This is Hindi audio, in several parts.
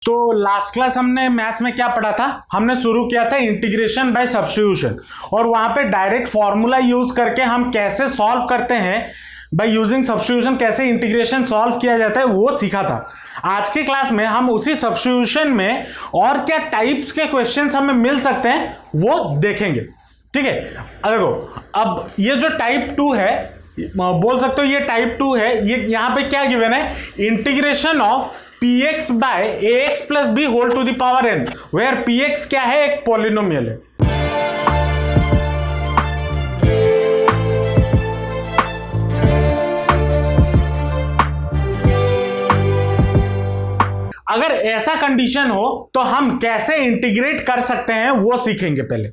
तो लास्ट क्लास हमने मैथ्स में क्या पढ़ा था, हमने शुरू किया था इंटीग्रेशन बाय सब्स्टिट्यूशन, और वहां पे डायरेक्ट फॉर्मूला यूज करके हम कैसे सॉल्व करते हैं बाय यूजिंग सब्स्टिट्यूशन, कैसे इंटीग्रेशन सॉल्व किया जाता है वो सीखा था। आज की क्लास में हम उसी सब्स्टिट्यूशन में और क्या टाइप्स के क्वेश्चंस हमें मिल सकते हैं वो देखेंगे। ठीक है, देखो अब ये जो टाइप 2 है, बोल सकते हो ये टाइप 2 है, ये यहां पे क्या गिवन है, integration of px by ax plus B whole to the power n, where px क्या है, एक पॉलिनोमियल है। अगर ऐसा कंडीशन हो तो हम कैसे इंटीग्रेट कर सकते हैं वो सीखेंगे पहले।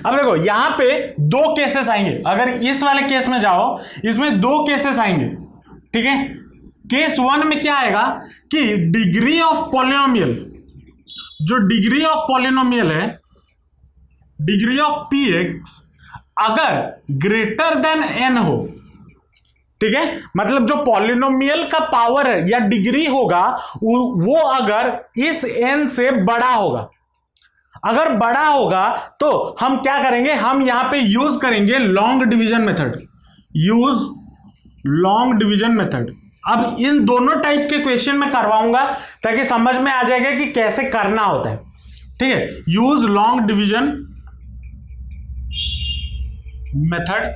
अब देखो यहां पे दो केसेस आएंगे, अगर इस वाले केस में जाओ, इसमें दो केसेस आएंगे। ठीक है, केस 1 में क्या आएगा कि डिग्री ऑफ पॉलिनोमियल, जो डिग्री ऑफ पॉलिनोमियल है, डिग्री ऑफ px अगर ग्रेटर देन n हो, ठीक है, मतलब जो पॉलिनोमियल का पावर है या डिग्री होगा वो अगर इस n से बड़ा होगा, अगर बड़ा होगा तो हम क्या करेंगे, हम यहां पे यूज करेंगे long division method, use long division method. अब इन दोनों टाइप के क्वेश्चन में करवाऊंगा ताकि समझ में आ जाएगा कि कैसे करना होता है। ठीक है, यूज लॉन्ग डिवीजन मेथड।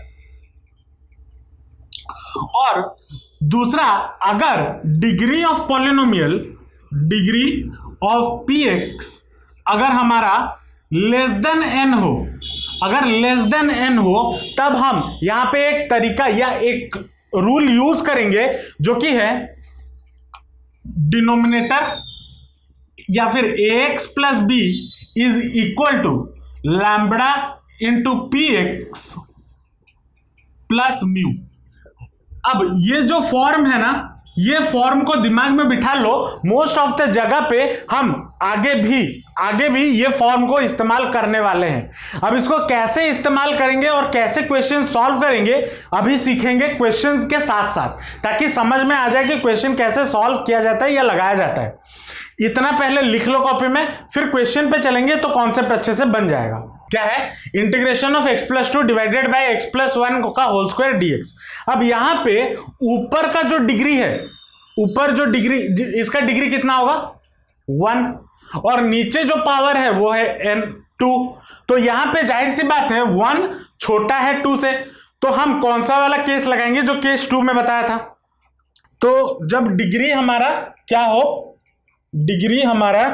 और दूसरा, अगर degree of polynomial, degree of px अगर हमारा लेस देन n हो, अगर लेस देन n हो, तब हम यहां पे एक तरीका या एक रूल यूज करेंगे जो कि है डिनोमिनेटर या फिर ax plus B is equal to lambda into px plus mu. अब ये जो फॉर्म है ना, ये फॉर्म को दिमाग में बिठा लो, मोस्ट ऑफ द जगह पे हम आगे भी ये फॉर्म को इस्तेमाल करने वाले हैं। अब इसको कैसे इस्तेमाल करेंगे और कैसे क्वेश्चन सॉल्व करेंगे अभी सीखेंगे क्वेश्चन के साथ साथ, ताकि समझ में आ जाए कि क्वेश्चन कैसे सॉल्व किया जाता है या लगाया जाता है। इतना पहले लिख लो कॉपी में, फिर क्वेश्चन पे चलेंगे तो कॉन्सेप्ट अच्छे से बन जाएगा। क्या है, integration of x+2 divided by x+1 का होल स्क्वायर dx। अब यहां पे ऊपर का जो डिग्री है, ऊपर जो डिग्री, इसका डिग्री कितना होगा 1, और नीचे जो पावर है वो है n2। तो यहां पे जाहिर सी बात है 1 छोटा है 2 से, तो हम कौन सा वाला केस लगाएंगे जो केस 2 में बताया था। तो जब डिग्री हमारा क्या हो, डिग्री हमारा,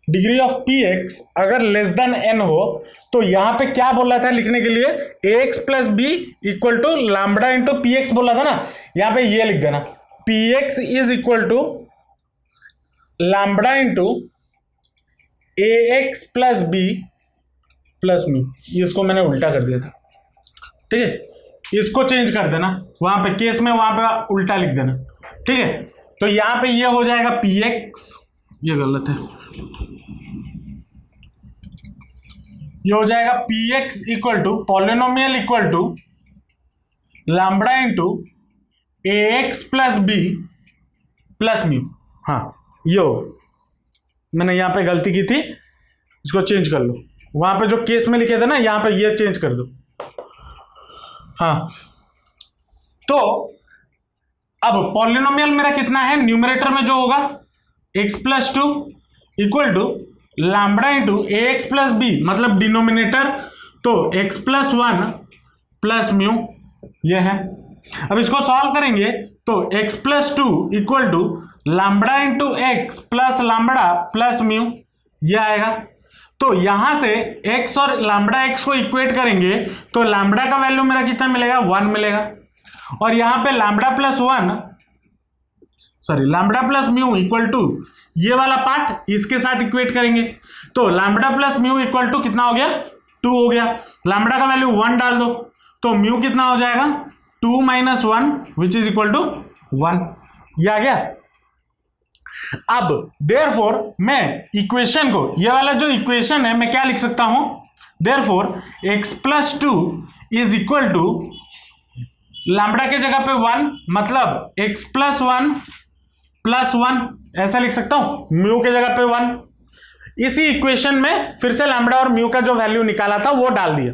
डिग्री ऑफ px अगर लेस देन n हो, तो यहां पे क्या बोला था लिखने के लिए, ax plus B equal to lambda into px बोला था ना, यहां पे ये लिख देना, px is equal to lambda into ax plus B plus mu. इसको मैंने उल्टा कर दिया था, ठीक है, इसको चेंज कर देना, वहां पे केस में वहां पे उल्टा लिख देना। ठीक है, तो यहां पे ये हो जाएगा px, ये गलत है, ये हो जाएगा px equal to polynomial equal to lambda into ax plus B plus mu. हाँ, यो मैंने यहां पे गलती की थी, इसको चेंज कर लो, वहां पे जो केस में लिखे थे ना, यहां पे ये चेंज कर दो। हाँ, तो अब पॉलिनोमियल मेरा कितना है, न्यूमरेटर में जो होगा x+2 equal to lambda into ax plus B, मतलब डिनोमिनेटर तो x+1 प्लस म्यू, ये है। अब इसको सॉल्व करेंगे तो x+2 equal to lambda into x plus lambda plus mu, ये आएगा। तो यहां से x और लैम्बडा x को इक्वेट करेंगे तो लैम्बडा का वैल्यू मेरा कितना मिलेगा, 1 मिलेगा, और यहां पे lambda plus mu equal to ये वाला पार्ट इसके साथ इक्वेट करेंगे, तो lambda plus mu equal to कितना हो गया, 2 हो गया। लैम्बडा का वैल्यू 1 डाल दो तो म्यू कितना हो जाएगा, 2 - 1 विच इज इक्वल टू 1, ये आ गया। अब देयरफॉर मैं इक्वेशन को, ये वाला जो इक्वेशन है मैं क्या लिख सकता हूं, therefore x+2 is equal to lambda के जगह पे 1, मतलब x+1 +1 ऐसा लिख सकता हूं, म्यू के जगह पे 1। इसी इक्वेशन में फिर से लैम्बडा और म्यू का जो वैल्यू निकाला था वो डाल दिया।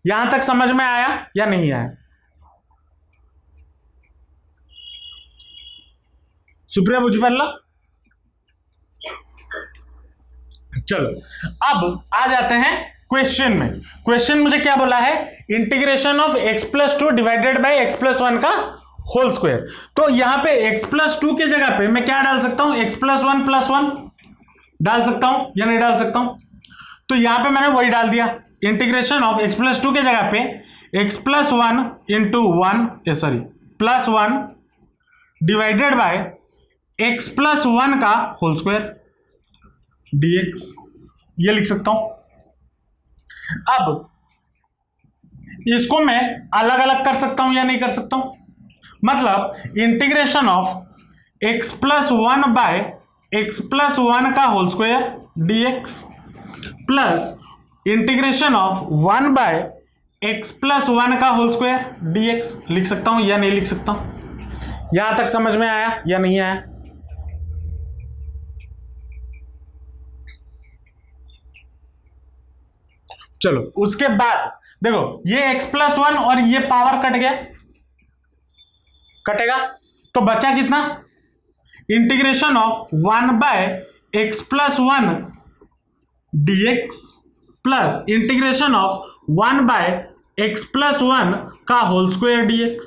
यहां तक समझ में आया या नहीं आया? सुप्रिया बुझ पाला? चलो अब आ जाते हैं क्वेश्चन में। क्वेश्चन मुझे क्या बोला है, integration of x+2 divided by x+1 का होल स्क्वायर। तो यहां पे x+2 के जगह पे मैं क्या डाल सकता हूं, x+1 + 1 डाल सकता हूं या नहीं डाल सकता हूं? तो यहां पे मैंने वही डाल दिया, इंटीग्रेशन ऑफ x+2 के जगह पे x+1 + 1 डिवाइडेड बाय x+1 का होल स्क्वायर dx, ये लिख सकता हूं। अब इसको मैं अलग अलग कर सकता हूं या नहीं कर सकता हूं? मतलब integration of x+1 by x+1 का whole square dx plus integration of 1 by x+1 का होल स्क्वायर dx लिख सकता हूं या नहीं लिख सकता हूं? यहां तक समझ में आया या नहीं आया? चलो उसके बाद देखो, ये x+1 और ये पावर कट गया, कटेगा तो बचा कितना, integration of 1 by x+1 dx plus integration of 1 by x+1 का होल स्क्वायर dx।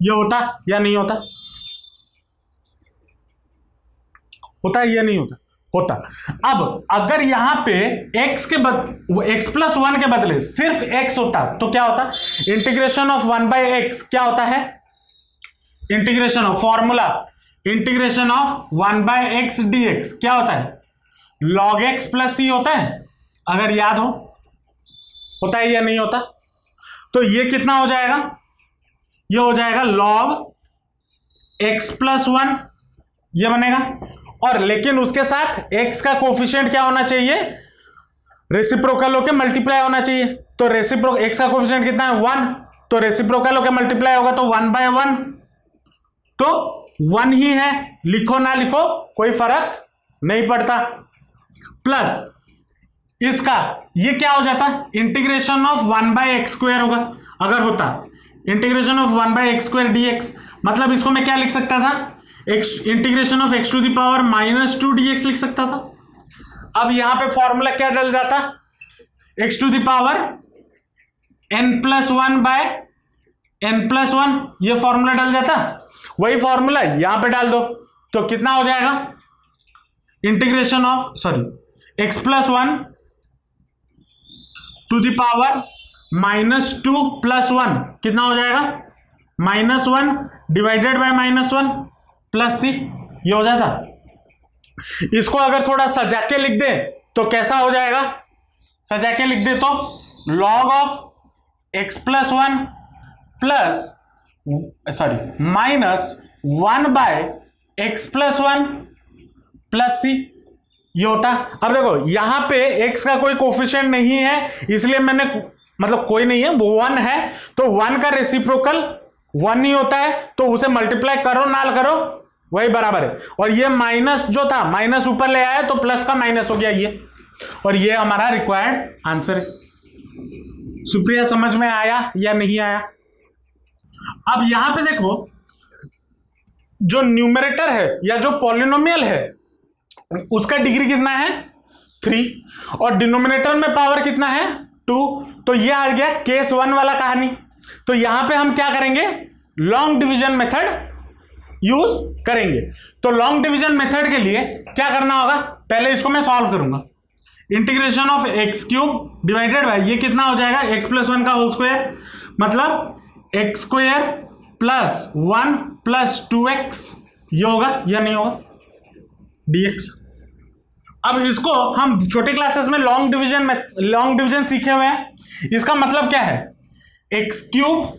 ये होता या नहीं होता? होता है या नहीं होता? होता। अब अगर यहां पे x x+1 के बदले सिर्फ x होता तो क्या होता, इंटीग्रेशन ऑफ 1 बाय x क्या होता है, integration of formula integration of 1 by x dx क्या होता है, log x + c होता है, अगर याद हो। होता है या नहीं होता? तो ये कितना हो जाएगा, ये हो जाएगा log x+1 ये बनेगा, और लेकिन उसके साथ x का कोफिशिएंट क्या होना चाहिए, रेसिप्रोकल होकर मल्टीप्लाई होना चाहिए। तो x का कोफिशिएंट कितना है 1, तो रेसिप्रोकल होकर मल्टीप्लाई होगा तो 1/1, तो 1 ही है, लिखो ना लिखो कोई फर्क नहीं पड़ता। प्लस इसका ये क्या हो जाता, इंटीग्रेशन ऑफ 1/x² होगा, अगर होता इंटीग्रेशन ऑफ 1/x² dx, मतलब इसको मैं क्या लिख सकता था, इंटीग्रेशन ऑफ x⁻² -2 dx लिख सकता था। अब यहां पे फॉर्मूला क्या डल जाता, x⁻n + 1/n+1, ये फॉर्मूला डल जाता। वही फॉर्मूला यहां पे डाल दो तो कितना हो जाएगा, इंटीग्रेशन ऑफ x+1 ⁻² -2 + 1 कितना हो जाएगा, -1 डिवाइडेड बाय -1 + c, ये हो जाता। इसको अगर थोड़ा सजा के लिख दे तो कैसा हो जाएगा, सजा के लिख दे तो log of x+1 -1/x+1 + c, ये होता। अब देखो यहां पे x का कोई कोफिशिएंट नहीं है, इसलिए मैंने मतलब कोई नहीं है, वो 1 है, तो 1 का रेसिप्रोकल 1 ही होता है, तो उसे मल्टीप्लाई करो ना करो वही बराबर है। और ये माइनस जो था, माइनस ऊपर ले आया तो प्लस का माइनस हो गया ये, और ये हमारा रिक्वायर्ड आंसर है। सुप्रिया समझ में आया या नहीं आया? अब यहां पे देखो, जो न्यूमरेटर है या जो पॉलिनोमियल है उसका डिग्री कितना है 3, और डिनोमिनेटर में पावर कितना है 2, तो ये आ गया केस 1 वाला कहानी। तो यहां पे हम क्या करेंगे, लॉन्ग डिवीजन मेथड यूज करेंगे। तो लॉन्ग डिवीजन मेथड के लिए क्या करना होगा, पहले इसको मैं सॉल्व करूंगा, integration of x³ divided by ये कितना हो जाएगा, x+1 का होल स्क्वायर, मतलब x² + 1 + 2x, ये होगा या नहीं होगा dx। अब इसको हम छोटे क्लासेस में लॉन्ग डिवीजन सीखे हुए हैं, इसका मतलब क्या है, x³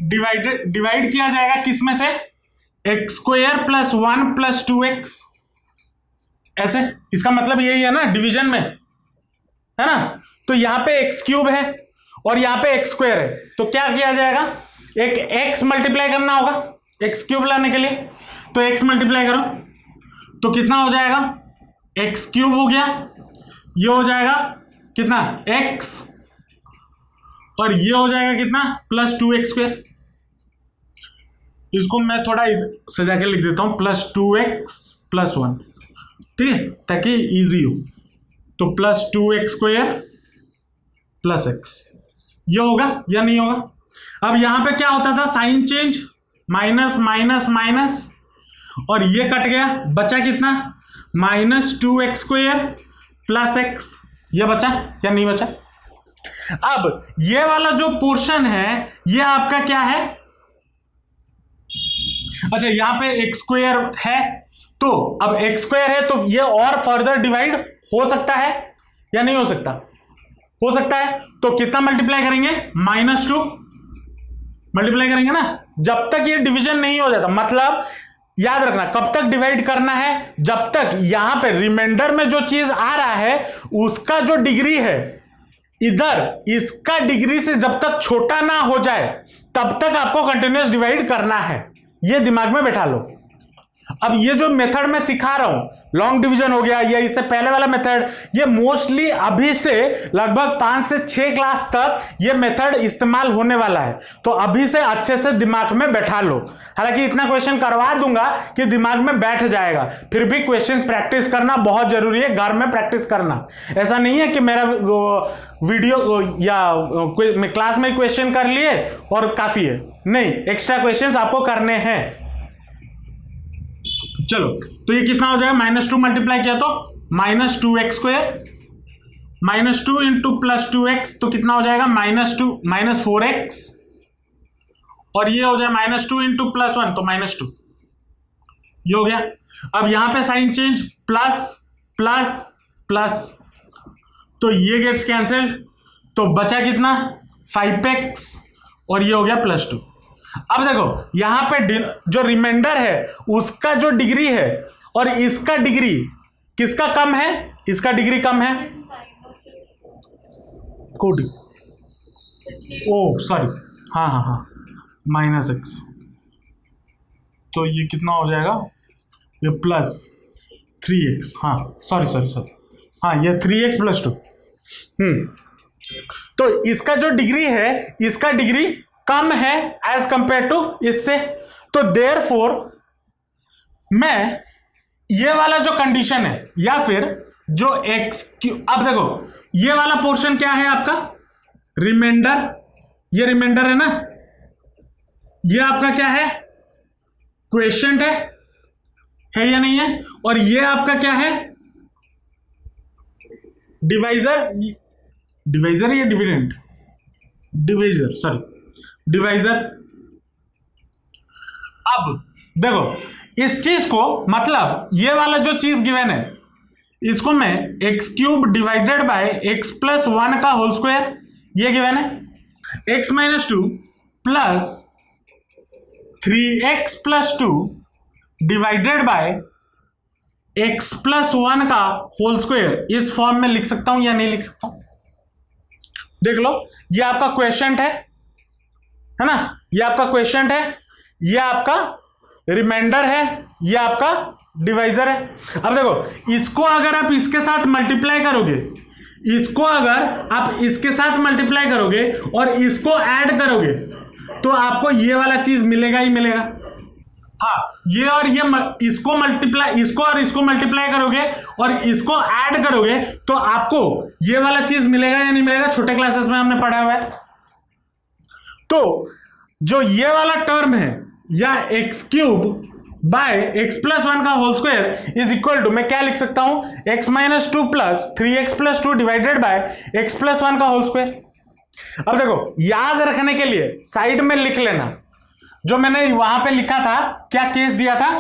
डिवाइड किया जाएगा किस में से, x² + 1 + 2x, ऐसे, इसका मतलब यही है ना डिवीजन में, है ना। तो यहां पे x³ है और यहां पे x² है, तो क्या किया जाएगा, एक x मल्टीप्लाई करना होगा, एक्स क्यूब लाने के लिए, तो एक्स मल्टीप्लाई करो तो कितना हो जाएगा, एक्स क्यूब हो गया, ये हो जाएगा कितना एक्स, और ये हो जाएगा कितना प्लस 2x²। इसको मैं थोड़ा सजा के लिख देता हूं, +2x+1, ठीक है, ताकि इजी हो। तो +2x² + x, ये होगा या नहीं होगा। अब यहां पे क्या होता था, sign change, minus minus minus, और ये कट गया, बचा कितना -2x² + x, ये बचा या नहीं बचा। अब ये वाला जो पोर्शन है ये आपका क्या है, अच्छा यहां पे x² है, तो अब x² है तो ये और फर्दर डिवाइड हो सकता है या नहीं हो सकता, हो सकता है। तो कितना मल्टीप्लाई करेंगे, -2 मल्टीप्लाई करेंगे ना, जब तक ये डिवीजन नहीं हो जाता। मतलब याद रखना कब तक डिवाइड करना है, जब तक यहां पे रिमाइंडर में जो चीज आ रहा है उसका जो डिग्री है इधर इसका डिग्री से जब तक छोटा ना हो जाए तब तक आपको कंटिन्यूअस डिवाइड करना है, ये दिमाग में बैठा लो। अब ये जो मेथड मैं सिखा रहा हूं, लॉन्ग डिवीजन हो गया या इससे पहले वाला मेथड, ये मोस्टली अभी से लगभग 5 से 6 क्लास तक ये मेथड इस्तेमाल होने वाला है, तो अभी से अच्छे से दिमाग में बैठा लो। हालांकि इतना क्वेश्चन करवा दूंगा कि दिमाग में बैठ जाएगा, फिर भी क्वेश्चन प्रैक्टिस करना बहुत जरूरी है, घर में प्रैक्टिस करना। ऐसा नहीं है कि मेरा वीडियो या क्लास में क्वेश्चन कर लिए और काफी है, नहीं, एक्स्ट्रा क्वेश्चन आपको करने हैं। चलो तो ये कितना हो जाएगा, -2 मल्टीप्लाई किया तो -2x², -2 इंटू +2x तो कितना हो जाएगा -4x, और ये हो जाए -2 इंटू +1 तो -2, ये हो गया। अब यहां पे sign change, plus plus plus, तो ये गेट्स कैंसिल, तो बचा कितना 5x, और ये हो गया +2। अब देखो यहां पे जो रिमाइंडर है उसका जो डिग्री है और इसका डिग्री किसका कम है, इसका डिग्री कम है, कोड ओ सॉरी हाँ -x, तो ये कितना हो जाएगा, ये +3x, हाँ सॉरी हाँ ये 3x + 2, तो इसका जो डिग्री है इसका डिग्री कम है एज कंपेयर टू इससे, तो देयरफॉर मैं ये वाला जो कंडीशन है या फिर जो x क्यूब, अब देखो ये वाला पोर्शन क्या है आपका रिमाइंडर, ये रिमाइंडर है ना, ये आपका क्या है क्वेश्चन है या नहीं है, और ये आपका क्या है डिवाइजर या डिविडेंड, डिवाइजर। अब देखो इस चीज को, मतलब ये वाला जो चीज गिवन है इसको मैं x³ डिवाइडेड बाय x+1 का होल स्क्वायर, ये गिवन है, x-2 plus 3x+2 divided by x+1 का होल स्क्वायर, इस फॉर्म में लिख सकता हूं या नहीं लिख सकता हूं, देख लो। ये आपका क्वेश्चन है ना, ये आपका क्वेश्चन है, ये आपका रिमाइंडर है, ये आपका डिवाइजर है। अब देखो इसको अगर आप इसके साथ मल्टीप्लाई करोगे, इसको अगर आप इसके साथ मल्टीप्लाई करोगे और इसको ऐड करोगे तो आपको ये वाला चीज मिलेगा ही मिलेगा। हाँ ये और ये इसको मल्टीप्लाई, इसको और इसको मल्टीप्लाई करोगे और इसको ऐड करोगे तो आपको ये वाला चीज मिलेगा या नहीं मिलेगा, छोटे क्लासेस में हमने पढ़ा हुआ है। तो जो ये वाला टर्म है या x³ बाय x+1 का whole square is equal to, मैं क्या लिख सकता हूं, x-2 plus 3x+2 divided by x+1 का होल स्क्वायर। अब देखो याद रखने के लिए साइड में लिख लेना, जो मैंने वहां पे लिखा था, क्या केस दिया था,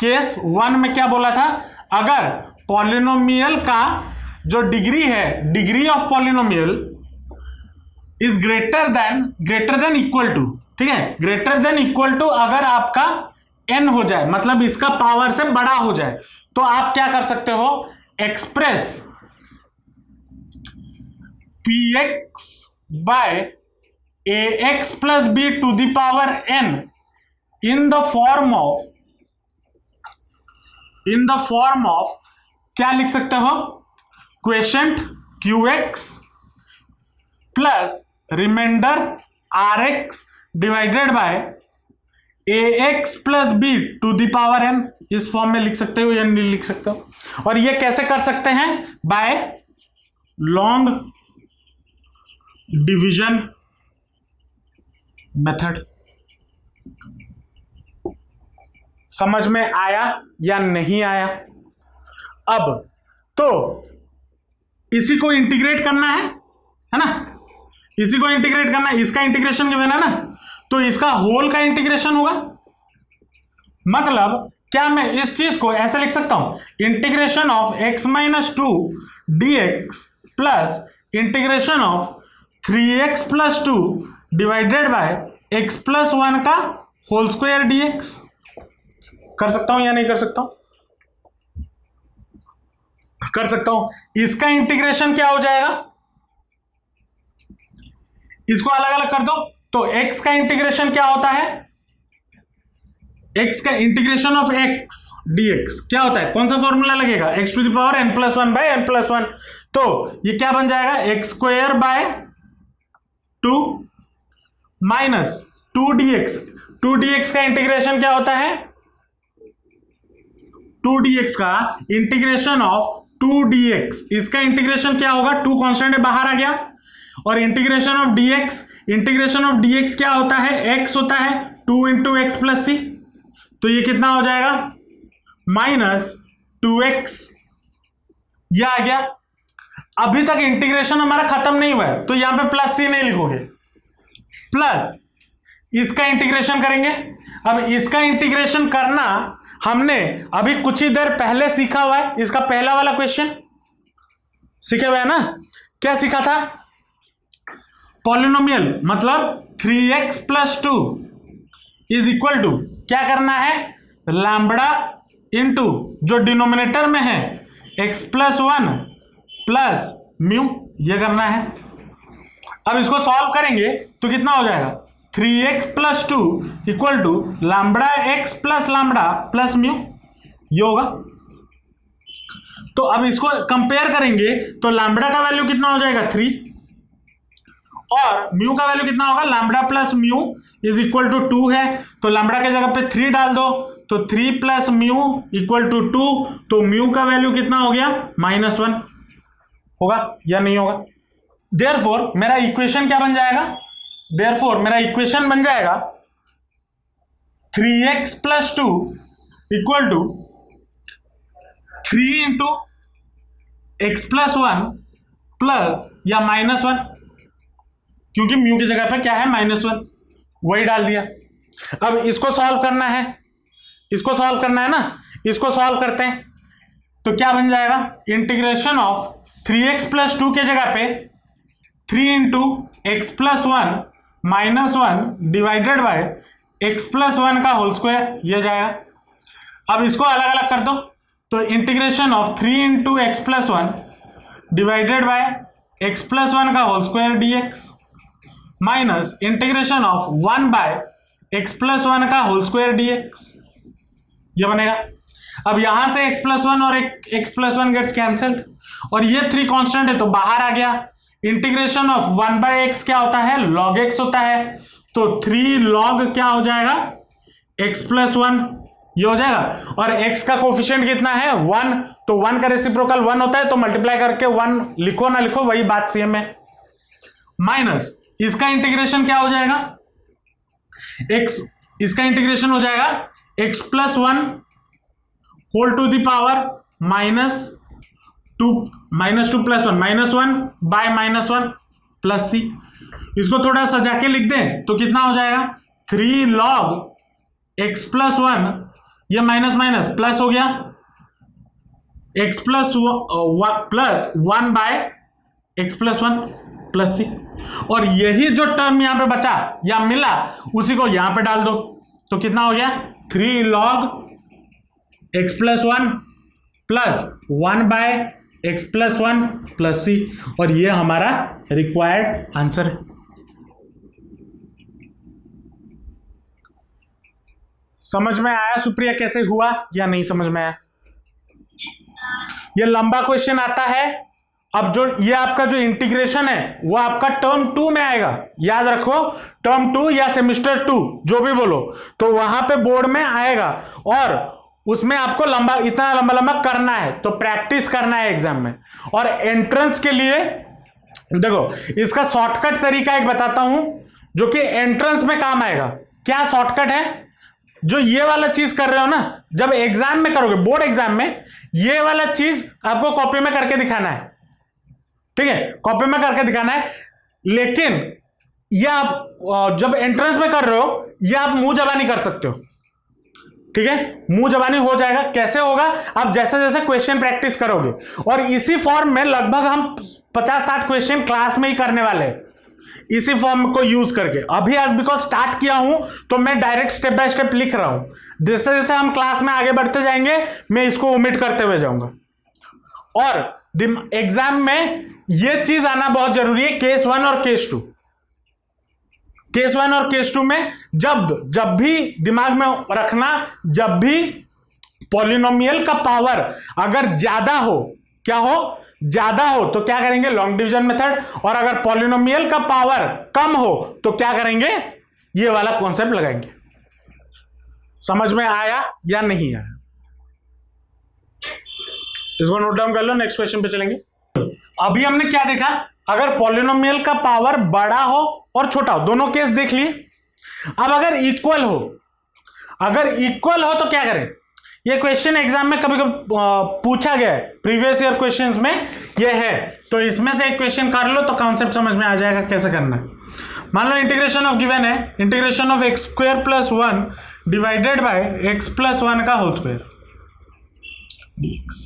केस 1 में क्या बोला था, अगर पॉलिनोमियल का जो डिग्री है, degree of polynomial is greater than equal to, ठीक है, ग्रेटर देन इक्वल टू अगर आपका n हो जाए, मतलब इसका पावर से बड़ा हो जाए, तो आप क्या कर सकते हो, express px by ax plus b to the power n in the form of क्या लिख सकते हो, quotient QX plus remainder RX divided by AX plus B to the power n। इस फॉर्म में लिख सकते हो या नहीं लिख सकते हो। और ये कैसे कर सकते हैं, बाय लॉन्ग डिवीजन मेथड। समझ में आया या नहीं आया। अब तो इसी को इंटीग्रेट करना है ना, इसी को इंटीग्रेट करना है, इसका इंटीग्रेशन गिवन है ना, तो इसका होल का इंटीग्रेशन होगा। मतलब क्या मैं इस चीज को ऐसे लिख सकता हूं, integration of x minus 2 dx plus integration of 3x plus 2 divided by x plus 1 का होल स्क्वायर dx। कर सकता हूं या नहीं कर सकता हूं, कर सकता हूं। इसका इंटीग्रेशन क्या हो जाएगा, इसको अलग अलग कर दो, तो x का इंटीग्रेशन क्या होता है, x का इंटीग्रेशन ऑफ x dx क्या होता है, कौन सा फॉर्मूला लगेगा, x to the power n plus 1 by n plus 1। तो ये क्या बन जाएगा, x square by 2 minus 2dx का इंटीग्रेशन क्या होता है, 2dx का इंटीग्रेशन ऑफ 2dx, इसका इंटीग्रेशन क्या होगा, 2 कांस्टेंट है बाहर आ गया, और इंटीग्रेशन ऑफ dx क्या होता है, x होता है 2 इंटू एक्स प्लस सी। तो ये कितना हो जाएगा, माइनस 2x, ये आ गया। अभी तक इंटीग्रेशन हमारा खत्म नहीं हुआ है, तो यहां पे प्लस सी नहीं लिखोगे, प्लस इसका इंटीग्रेशन करेंगे। अब इसका इंटीग्रेशन करना हमने अभी कुछ ही देर पहले सीखा हुआ है, इसका पहला वाला क्वेश्चन सीखे हुए है ना। क्या सीखा था, पॉलिनोमियल मतलब 3x plus 2 is equal to क्या करना है, लैम्बडा इंटू जो डिनोमिनेटर में है x प्लस 1 प्लस म्यू, ये करना है। अब इसको सॉल्व करेंगे तो कितना हो जाएगा, 3x plus 2 equal to lambda x plus lambda plus mu, ये होगा। तो अब इसको कंपेयर करेंगे तो लैम्बडा का वैल्यू कितना हो जाएगा 3, और म्यू का वैल्यू कितना होगा, lambda plus mu is equal to 2 है, तो लैम्बडा के जगह पे 3 डाल दो, तो 3 प्लस म्यू इक्वल टू 2, तो म्यू का वैल्यू कितना हो गया, -1 होगा या नहीं होगा। देयरफॉर मेरा इक्वेशन क्या बन जाएगा, देयरफॉर मेरा इक्वेशन बन जाएगा 3x plus 2 equal to 3 into x plus 1 plus या -1, क्योंकि म्यू की जगह पे क्या है -1, वही डाल दिया। अब इसको सॉल्व करना है, इसको सॉल्व करना है ना, इसको सॉल्व करते हैं तो क्या बन जाएगा, इंटीग्रेशन ऑफ 3x प्लस 2 के जगह पे 3 into x plus 1 -1 divided by x plus 1 का होल स्क्वायर, ये जाएगा। अब इसको अलग अलग कर दो, तो integration of 3 into x plus 1 divided by x plus 1 का whole square dx minus integration of 1 by x plus 1 का होल स्क्वायर dx, ये बनेगा। अब यहां से x प्लस 1 और x प्लस 1 गेट्स कैंसिल्ड, और ये 3 कांस्टेंट है तो बाहर आ गया। इंटीग्रेशन ऑफ 1 बाय एक्स क्या होता है, log x होता है, तो 3 log क्या हो जाएगा, x प्लस 1, ये हो जाएगा। और x का कोफिशिएंट कितना है 1, तो 1 का रेसिप्रोकल 1 होता है, तो मल्टीप्लाई करके 1 लिखो ना लिखो वही बात सेम है। माइनस इसका इंटीग्रेशन क्या हो जाएगा, x, इसका इंटीग्रेशन हो जाएगा x plus 1 whole to the power -2 plus 1 -1 by -1 plus C. इसको थोड़ा सजा के लिख दें तो कितना हो जाएगा, 3 log x प्लस 1, ये माइनस माइनस प्लस हो गया, x plus 1 by x plus 1 plus C. और यही जो टर्म यहां पे बचा या मिला उसी को यहां पे डाल दो, तो कितना हो गया, 3 log x plus 1 plus 1 by x plus 1 plus C, और ये हमारा रिक्वायर्ड आंसर है। समझ में आया सुप्रिया कैसे हुआ या नहीं समझ में आया? ये लंबा क्वेश्चन आता है। अब जो ये आपका जो इंटीग्रेशन है वो आपका टर्म 2 में आएगा, याद रखो, टर्म 2 या सेमिस्टर 2 जो भी बोलो, तो वहां पे बोर्ड में आएगा और उसमें आपको लंबा, इतना लंबा लंबा करना है, तो प्रैक्टिस करना है एग्जाम में। और एंट्रेंस के लिए देखो इसका शॉर्टकट तरीका एक बताता हूं जो कि एंट्रेंस में काम आएगा। क्या शॉर्टकट है? जो ये वाला चीज कर रहे हो ना, जब एग्जाम में करोगे, बोर्ड एग्जाम में, ये वाला चीज आपको कॉपी में करके दिखाना है, ठीक है, कॉपी में करके दिखाना है। लेकिन ये आप जब एंट्रेंस में कर रहे हो, ये आप मुंह जबानी कर सकते हो, ठीक है, मुंह जबानी हो जाएगा। कैसे होगा? आप जैसे जैसे क्वेश्चन प्रैक्टिस करोगे, और इसी फॉर्म में लगभग हम 50-60 क्वेश्चन क्लास में ही करने वाले हैं, इसी फॉर्म को यूज करके। अभी आज बिकॉज स्टार्ट किया हूं तो मैं डायरेक्ट स्टेप बाय स्टेप लिख रहा हूं। जैसे जैसे हम क्लास में आगे बढ़ते जाएंगे मैं इसको ओमिट करते हुए जाऊंगा। और एग्जाम में यह चीज आना बहुत जरूरी है, केस 1 और केस 2। केस 1 और केस 2 में जब भी दिमाग में रखना, जब भी पॉलिनोमियल का पावर अगर ज्यादा हो, क्या हो, ज्यादा हो, तो क्या करेंगे? Long division method. और अगर पॉलिनोमियल का पावर कम हो तो क्या करेंगे? ये वाला कॉन्सेप्ट लगाएंगे। समझ में आया या नहीं आया? इसको नोट डाउन कर लो, नेक्स्ट क्वेश्चन पे चलेंगे। अभी हमने क्या देखा? अगर पॉलिनोमियल का पावर बड़ा हो और छोटा हो, दोनों केस देख लिए। अब अगर इक्वल हो, तो क्या करें? ये क्वेश्चन एग्जाम में कभी कभी पूछा गया है, प्रीवियस ईयर क्वेश्चंस में ये है, तो इसमें से एक क्वेश्चन कर लो तो कॉन्सेप्ट समझ में आ जाएगा कैसे करना है। मान लो इंटीग्रेशन ऑफ गिवन है, integration of x square plus 1 divided by x plus 1 का होल स्क्वायर dx।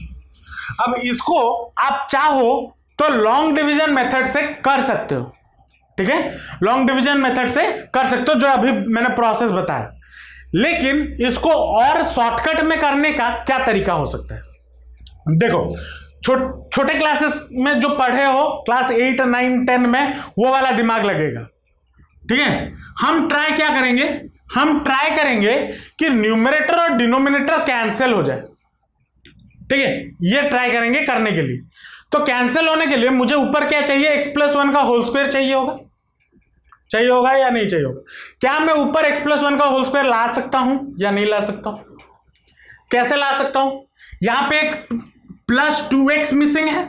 अब इसको आप चाहो तो लॉन्ग डिवीजन मेथड से कर सकते हो, ठीक है, लॉन्ग डिवीजन मेथड से कर सकते हो, जो अभी मैंने प्रोसेस बताया। लेकिन इसको और शॉर्टकट में करने का क्या तरीका हो सकता है? देखो, छोटे क्लासेस में जो पढ़े हो, क्लास 8, 9, 10 में, वो वाला दिमाग लगेगा, ठीक है। हम ट्राई क्या करेंगे? हम ट्राई करेंगे कि न्यूमरेटर और डिनोमिनेटर कैंसिल हो जाए, ठीक है, ये ट्राई करेंगे करने के लिए। तो कैंसिल होने के लिए मुझे ऊपर क्या चाहिए? एक्स प्लस 1 का होल स्क्वायर चाहिए होगा या नहीं चाहिए होगा? क्या मैं ऊपर x प्लस 1 का होल स्क्वायर ला सकता हूं या नहीं ला सकता हूं? कैसे ला सकता हूं? यहां पे एक प्लस 2x मिसिंग है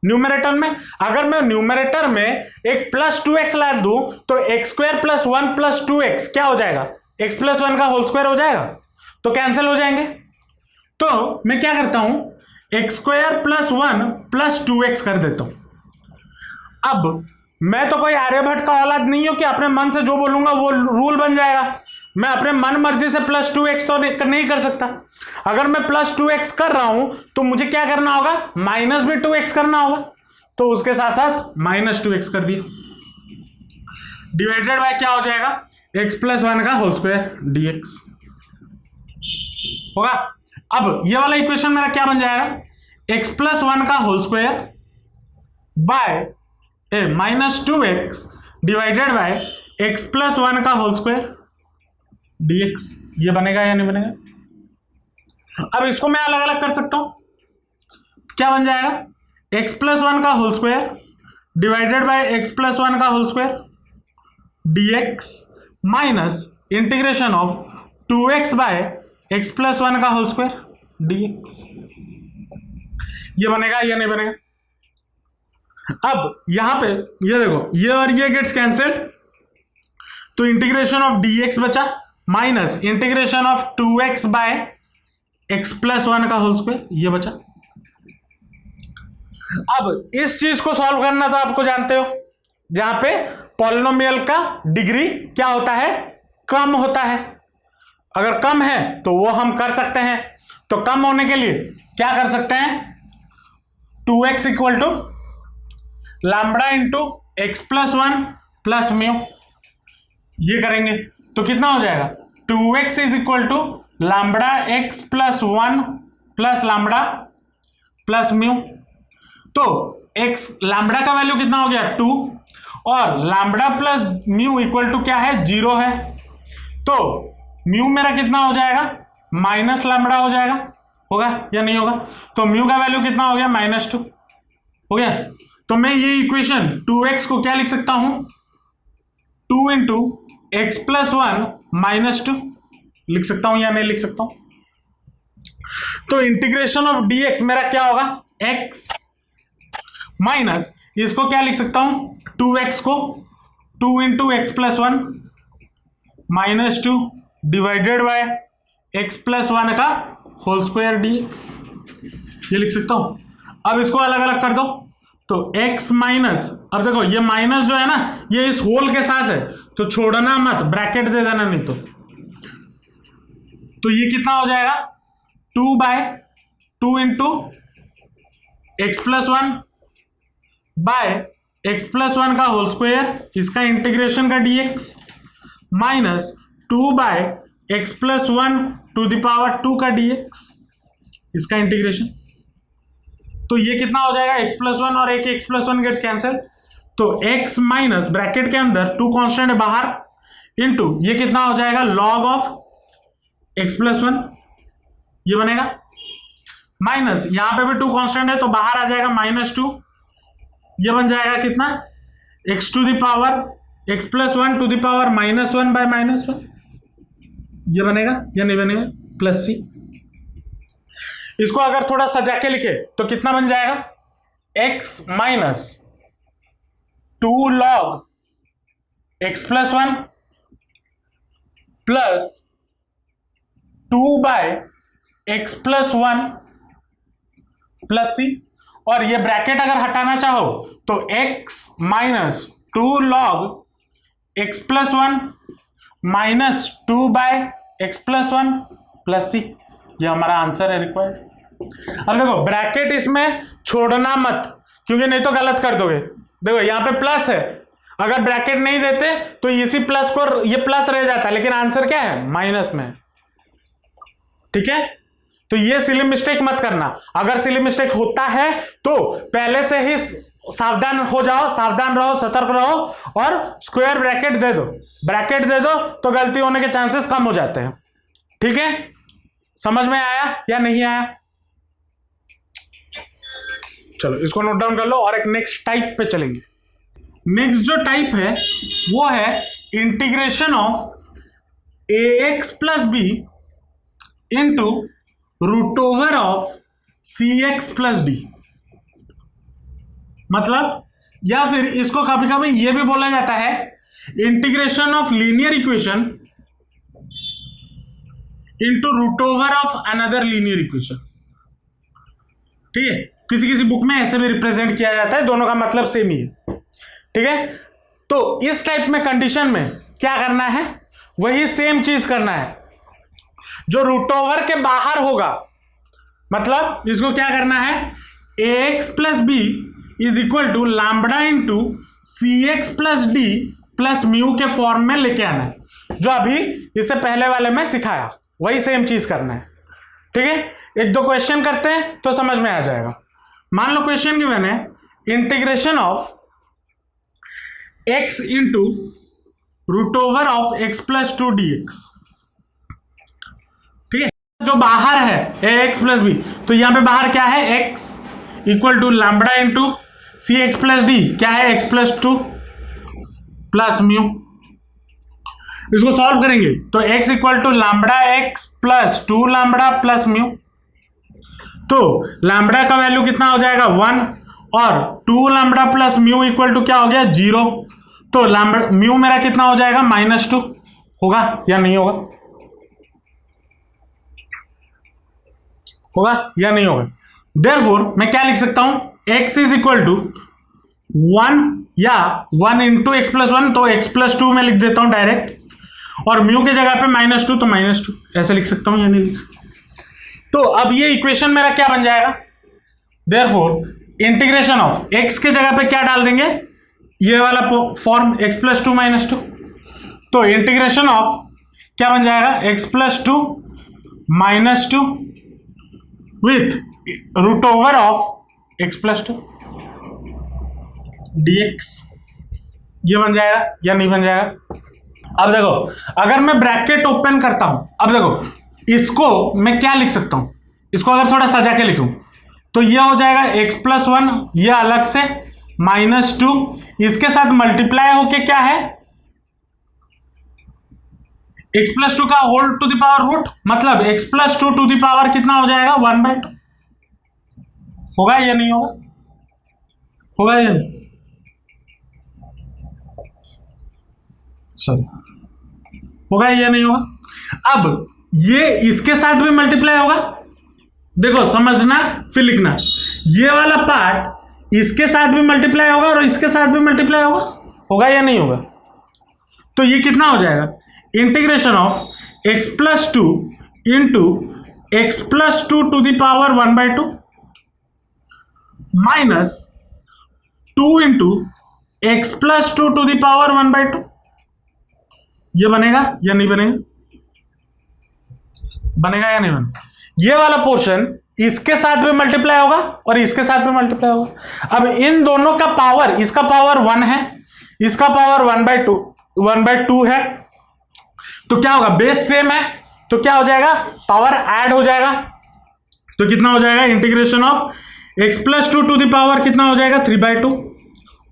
न्यूमरेटर में। अगर मैं न्यूमरेटर में एक प्लस 2x ला दूं तो x square plus 1 plus 2x क्या हो जाएगा? x प्लस 1 का होल स्क्वायर हो जाएगा, तो कैंसिल हो जाएंगे। तो मैं क्या करता हूं? X square plus 1 plus 2x कर देता हूं। अब मैं तो कोई आर्यभट्ट का औलाद नहीं हूं कि अपने मन से जो बोलूंगा वो रूल बन जाएगा। मैं अपने मन मर्जी से प्लस 2x तो नहीं कर सकता। अगर मैं प्लस 2x कर रहा हूं तो मुझे क्या करना होगा? माइनस भी 2x करना होगा, तो उसके साथ साथ माइनस 2x कर दिया, डिवाइडेड बाय क्या हो जाएगा? x प्लस 1 का होल स्क्वायर dx होगा। अब ये वाला इक्वेशन मेरा क्या बन जाएगा? x प्लस 1 का whole square by minus 2x divided by x plus 1 का होल स्क्वायर dx। ये बनेगा या नहीं बनेगा? अब इसको मैं अलग अलग कर सकता हूं, क्या बन जाएगा? x प्लस 1 का whole square divided by x plus 1 का whole square dx minus integration of 2x by x plus 1 का होल स्क्वायर dx। ये बनेगा या नहीं बनेगा? अब यहां पे ये देखो, ये और ये गेट्स कैंसिल, तो इंटीग्रेशन ऑफ dx बचा minus integration of 2x by x plus 1 का होल स्क्वायर, ये बचा। अब इस चीज को सॉल्व करना तो आपको जानते हो, जहां पे पॉलिनोमियल का डिग्री क्या होता है? कम होता है। अगर कम है तो वो हम कर सकते हैं, तो कम होने के लिए क्या कर सकते हैं? 2x equal to lambda into x plus 1 plus mu, ये करेंगे तो कितना हो जाएगा? 2x is equal to lambda एक्स plus 1 plus lambda plus mu. तो x लैम्बडा का वैल्यू कितना हो गया? 2, और lambda plus mu equal to क्या है? 0 है। तो म्यू मेरा कितना हो जाएगा, माइनस लैम्बडा हो जाएगा, होगा या नहीं होगा? तो म्यू का वैल्यू कितना हो गया, -2 हो गया। तो मैं ये इक्वेशन 2x को क्या लिख सकता हूं, 2 × x + 1 - 2 लिख सकता हूं या नहीं लिख सकता हूं? तो इंटीग्रेशन ऑफ dx मेरा क्या होगा, x माइनस इसको क्या लिख सकता हूं, 2x को 2 × x + 1 - 2 डिवाइडेड बाय x + 1 का होल स्क्वायर dx, ये लिख सकता हूं। अब इसको अलग अलग कर दो, तो x माइनस, अब देखो ये माइनस जो है ना ये इस होल के साथ है, तो छोड़ना मत, ब्रैकेट दे देना नहीं तो ये कितना हो जाएगा, 2/2 × x + 1 बाय x + 1 का होल स्क्वायर, इसका इंटीग्रेशन का dx माइनस 2/x + 1 ⁻² का dx, इसका इंटीग्रेशन। तो ये कितना हो जाएगा, x + 1 और x + 1 गेट्स कैंसिल, तो x माइनस ब्रैकेट के अंदर 2 कांस्टेंट है बाहर, इनटू ये कितना हो जाएगा, log ऑफ x + 1 ये बनेगा, माइनस यहां पे भी 2 कांस्टेंट है तो बाहर आ जाएगा -2, ये बन जाएगा कितना, x + 1 ⁻1 ये बनेगा या नहीं बनेगा, +c। इसको अगर थोड़ा सजा के लिखे तो कितना बन जाएगा, x minus 2 log x + 1 plus 2/x + 1 plus c, और ये ब्रैकेट अगर हटाना चाहो तो x minus 2 log x + 1 minus 2/x + 1 plus c, ये हमारा आंसर है रिक्वायर्ड। अब देखो ब्रैकेट इसमें छोड़ना मत, क्योंकि नहीं तो गलत कर दोगे। देखो यहां पे प्लस है, अगर ब्रैकेट नहीं देते तो इसी प्लस को, ये प्लस रह जाता है, लेकिन आंसर क्या है, माइनस में। ठीक है, तो ये सिली मिस्टेक मत करना। अगर सिली मिस्टेक होता है तो पहले से ही सावधान हो जाओ, सावधान रहो, सतर्क रहो, और स्क्वायर ब्रैकेट दे दो। ब्रैकेट दे दो तो गलती होने के चांसेस कम हो जाते हैं। ठीक है, समझ में आया या नहीं आया? चलो इसको नोट डाउन कर लो और एक नेक्स्ट टाइप पे चलेंगे। नेक्स्ट जो टाइप है वो है integration of ax + b into √over of cx + d। मतलब, या फिर इसको कभी कभी ये भी बोला जाता है integration of linear equation into √over of another linear equation. ठीक है, किसी किसी बुक में ऐसे भी रिप्रेजेंट किया जाता है, दोनों का मतलब सेम ही है। ठीक है, तो इस टाइप में कंडीशन में क्या करना है, वही सेम चीज करना है। जो √ओवर के बाहर होगा, मतलब इसको क्या करना है, ax + b is equal to lambda into cx + d plus mu के फॉर्म में लेके आना है, जो अभी इससे पहले वाले में सिखाया, वही सेम चीज करना है। ठीक है, एक दो क्वेश्चन करते हैं तो समझ में आ जाएगा। मान लो क्वेश्चन गिवन है integration of x into √over of x + 2 dx। ठीक है, जो बाहर है ax + b, तो यहां पे बाहर क्या है, x equal to lambda into cx + d, क्या है, x + 2 प्लस म्यू। इसको सॉल्व करेंगे तो x equal to lambda x plus 2 lambda plus mu. तो लैम्बडा का वैल्यू कितना हो जाएगा, 1, और 2 lambda plus mu equal to क्या हो गया, 0। तो लैम्बडा म्यू मेरा कितना हो जाएगा, -2 होगा या नहीं होगा, होगा या नहीं होगा। देयरफॉर मैं क्या लिख सकता हूं, x इज इक्वल टू 1 या 1 इंटू x + 1, तो x + 2 में लिख देता हूं डायरेक्ट, और म्यू के जगह पे -2 तो -2 ऐसे लिख सकता हूं या नहीं लिख सकता। तो अब ये इक्वेशन मेरा क्या बन जाएगा, देयरफॉर इंटीग्रेशन ऑफ x के जगह पे क्या डाल देंगे, ये वाला फॉर्म x + 2 -2। तो इंटीग्रेशन ऑफ क्या बन जाएगा, x + 2 -2 with √over of x + 2 dx, ये बन जाएगा या नहीं बन जाएगा। अब देखो, अगर मैं ब्रैकेट ओपन करता हूं, अब देखो इसको मैं क्या लिख सकता हूं, इसको अगर थोड़ा सजा के लिखूं तो ये हो जाएगा x+1, ये अलग से -2, इसके साथ मल्टीप्लाई होके क्या है x+2 का whole to the power root, मतलब x+2 टू द पावर कितना हो जाएगा 1/2। होगा या नहीं होगा? होगा या नहीं? चलो, होगा या नहीं होगा? अब ये इसके साथ भी मल्टीप्लाई होगा, देखो समझना फिर लिखना, ये वाला पार्ट इसके साथ भी मल्टीप्लाई होगा और इसके साथ भी मल्टीप्लाई होगा। होगा या नहीं होगा? तो ये कितना हो जाएगा, integration of x+2 into x+2 to the power 1/2 minus 2 into x+2 to the power 1/2। ये बनेगा या नहीं बनेगा? बनेगा या नहीं बनेगा? ये वाला पोर्शन इसके साथ भी मल्टीप्लाई होगा और इसके साथ भी मल्टीप्लाई होगा। अब इन दोनों का पावर, इसका पावर 1 है, इसका पावर 1/2 है, तो क्या होगा, बेस सेम है तो क्या हो जाएगा, पावर ऐड हो जाएगा। तो कितना हो जाएगा, integration of x+2 to the power कितना हो जाएगा 3/2।